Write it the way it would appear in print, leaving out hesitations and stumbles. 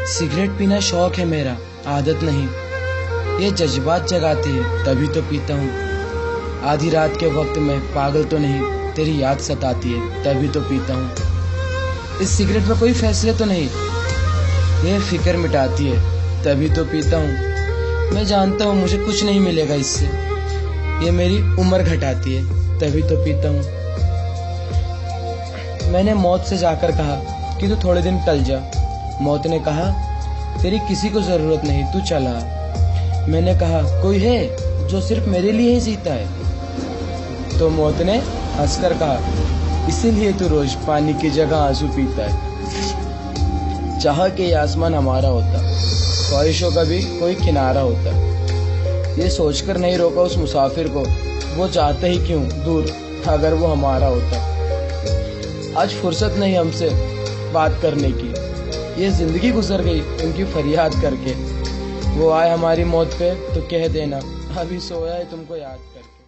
Cigarette पीना शौक है मेरा, आदत नहीं। ये जज्बात जगाती है तभी तो पीता हूँ। आधी रात के वक्त में पागल तो नहीं, तेरी याद सताती है तभी तो पीता हूँ। इस सिगरेट में कोई फैसले तो नहीं, ये फिक्र मिटाती है तभी तो पीता हूँ। मैं जानता हूँ मुझे कुछ नहीं मिलेगा इससे, ये मेरी उम्र घटाती है तभी तो पीता हूँ। मैंने मौत से जाकर कहा कि तू थोड़े दिन टल जा। मौत ने कहा तेरी किसी को जरूरत नहीं, तू चला। मैंने कहा कोई है जो सिर्फ मेरे लिए ही जीता है। तो मौत ने हंसकर कहा इसीलिए तू रोज पानी की जगह आंसू पीता है। चाह के ये आसमान हमारा होता, ख्वाहिशों का भी कोई किनारा होता। ये सोचकर नहीं रोका उस मुसाफिर को, वो चाहता ही क्यों दूर अगर वो हमारा होता। आज फुर्सत नहीं हमसे बात करने की, ये जिंदगी गुजर गई उनकी फरियाद करके। वो आए हमारी मौत पे तो कह देना अभी सोया है तुमको याद करके।